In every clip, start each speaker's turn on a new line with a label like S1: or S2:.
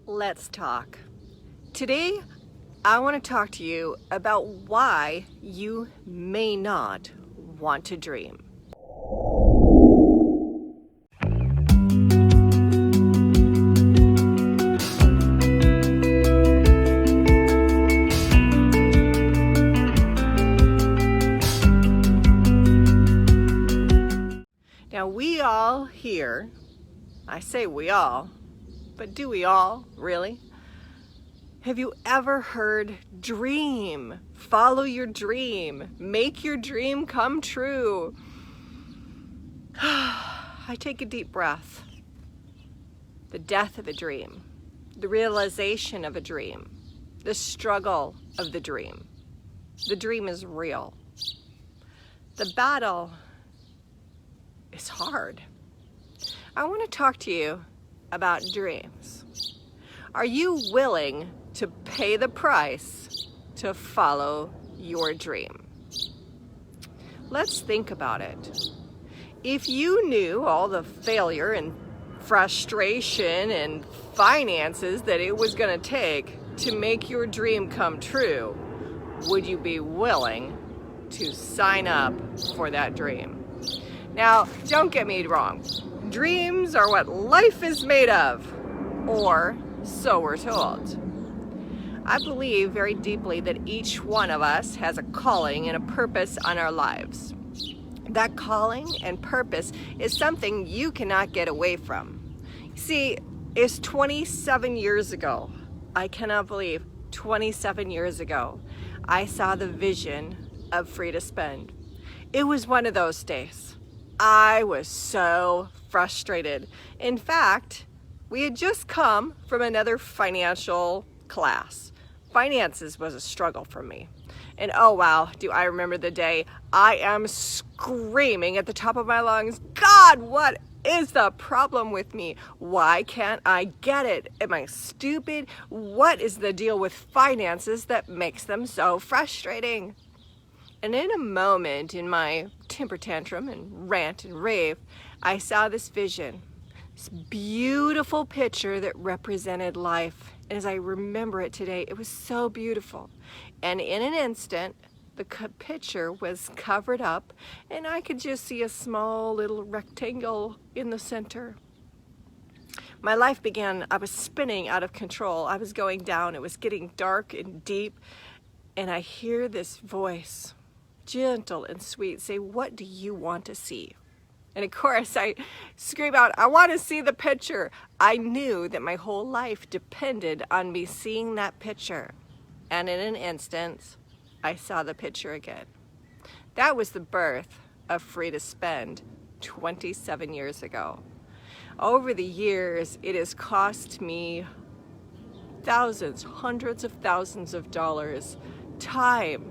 S1: Let's talk. Today, I want to talk to you about why you may not want to dream. Now, we all here, I say we all, but do we all, really? Have you ever heard dream? Follow your dream. Make your dream come true. I take a deep breath. The death of a dream. The realization of a dream. The struggle of the dream. The dream is real. The battle is hard. I want to talk to you about dreams. Are you willing to pay the price to follow your dream? Let's think about it. If you knew all the failure and frustration and finances that it was going to take to make your dream come true, would you be willing to sign up for that dream? Now, don't get me wrong. Dreams are what life is made of, or so we're told. I believe very deeply that each one of us has a calling and a purpose on our lives. That calling and purpose is something you cannot get away from. See, it's 27 years ago. I cannot believe 27 years ago, I saw the vision of Free to Spend. It was one of those days. I was so frustrated. In fact, we had just come from another financial class. Finances was a struggle for me. And oh wow, do I remember the day I am screaming at the top of my lungs, God, what is the problem with me? Why can't I get it? Am I stupid? What is the deal with finances that makes them so frustrating? And in a moment in my temper tantrum and rant and rave, I saw this vision, this beautiful picture that represented life. And as I remember it today, it was so beautiful. And in an instant, the picture was covered up and I could just see a small little rectangle in the center. My life began, I was spinning out of control. I was going down, it was getting dark and deep. And I hear this voice, gentle and sweet, say, what do you want to see? And of course I scream out, I want to see the picture. I knew that my whole life depended on me seeing that picture. And in an instant, I saw the picture again. That was the birth of Free to Spend 27 years ago. Over the years, it has cost me thousands, hundreds of thousands of dollars, time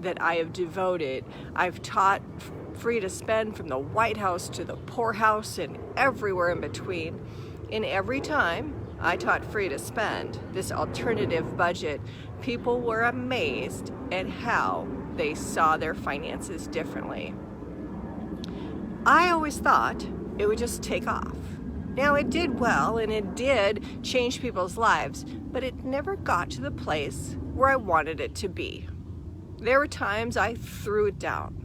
S1: that I have devoted. I've taught Free to Spend from the White House to the poorhouse and everywhere in between. And every time I taught Free to Spend, this alternative budget, people were amazed at how they saw their finances differently. I always thought it would just take off. Now it did well and it did change people's lives, but it never got to the place where I wanted it to be. There were times I threw it down.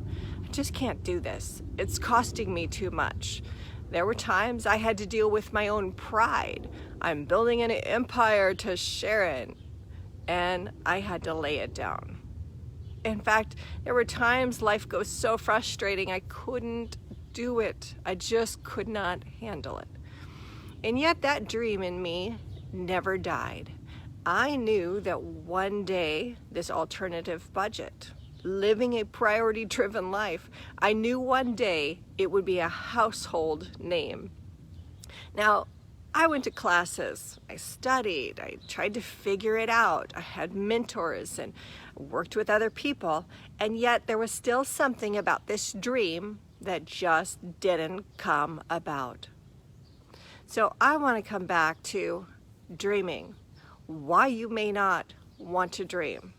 S1: I just can't do this. It's costing me too much. There were times I had to deal with my own pride. I'm building an empire to share it, and I had to lay it down. In fact, there were times life goes so frustrating I couldn't do it. I just could not handle it. And yet that dream in me never died. I knew that one day this alternative budget, living a priority-driven life, I knew one day it would be a household name. Now, I went to classes, I studied, I tried to figure it out. I had mentors and worked with other people, and yet there was still something about this dream that just didn't come about. So I want to come back to dreaming. Why you may not want to dream.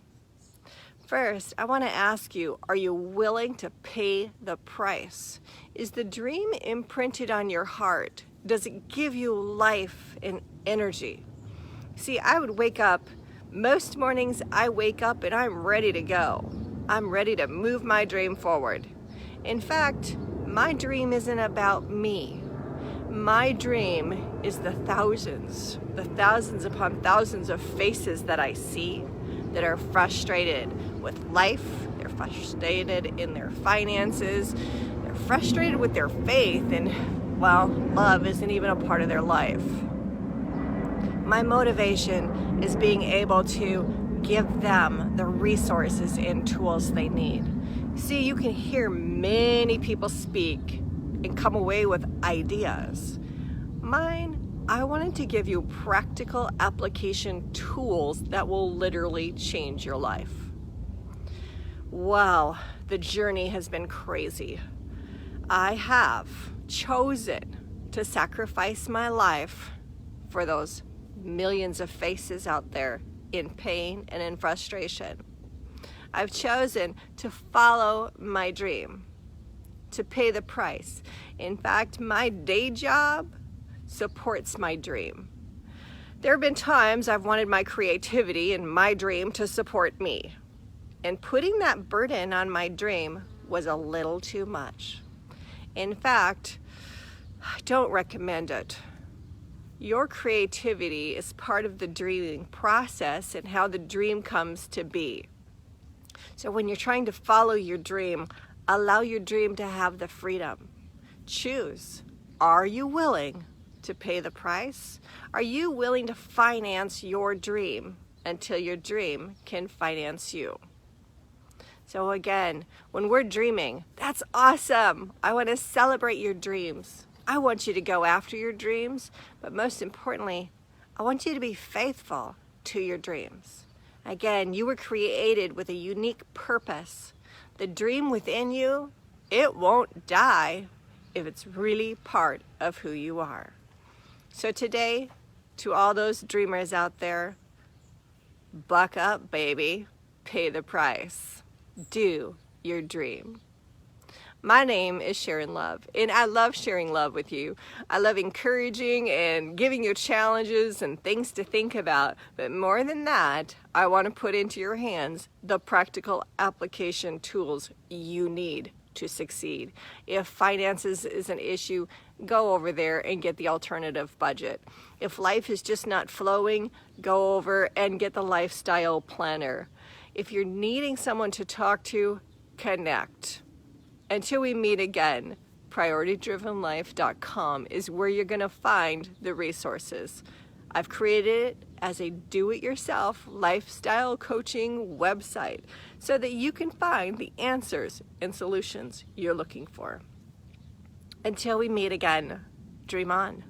S1: First, I want to ask you, are you willing to pay the price? Is the dream imprinted on your heart? Does it give you life and energy? See, I would wake up, most mornings I wake up and I'm ready to go. I'm ready to move my dream forward. In fact, my dream isn't about me. My dream is the thousands upon thousands of faces that I see that are frustrated with life, they're frustrated in their finances, they're frustrated with their faith, and, well, love isn't even a part of their life. My motivation is being able to give them the resources and tools they need. See, you can hear many people speak and come away with ideas. Mine, I wanted to give you practical application tools that will literally change your life. Wow, the journey has been crazy. I have chosen to sacrifice my life for those millions of faces out there in pain and in frustration. I've chosen to follow my dream, to pay the price. In fact, my day job supports my dream. There have been times I've wanted my creativity and my dream to support me, and putting that burden on my dream was a little too much. In fact, I don't recommend it. Your creativity is part of the dreaming process and how the dream comes to be. So when you're trying to follow your dream, allow your dream to have the freedom. Choose. Are you willing to pay the price? Are you willing to finance your dream until your dream can finance you? So again, when we're dreaming, that's awesome. I want to celebrate your dreams. I want you to go after your dreams, but most importantly, I want you to be faithful to your dreams. Again, you were created with a unique purpose. The dream within you, it won't die if it's really part of who you are. So today, to all those dreamers out there, buck up, baby. Pay the price. Do your dream. My name is Sharon Love, and I love sharing love with you. I love encouraging and giving you challenges and things to think about. But more than that, I want to put into your hands the practical application tools you need to succeed. If finances is an issue, go over there and get the alternative budget. If life is just not flowing, go over and get the lifestyle planner. If you're needing someone to talk to, connect. Until we meet again, PriorityDrivenLife.com is where you're going to find the resources. I've created it as a do-it-yourself lifestyle coaching website so that you can find the answers and solutions you're looking for. Until we meet again, dream on.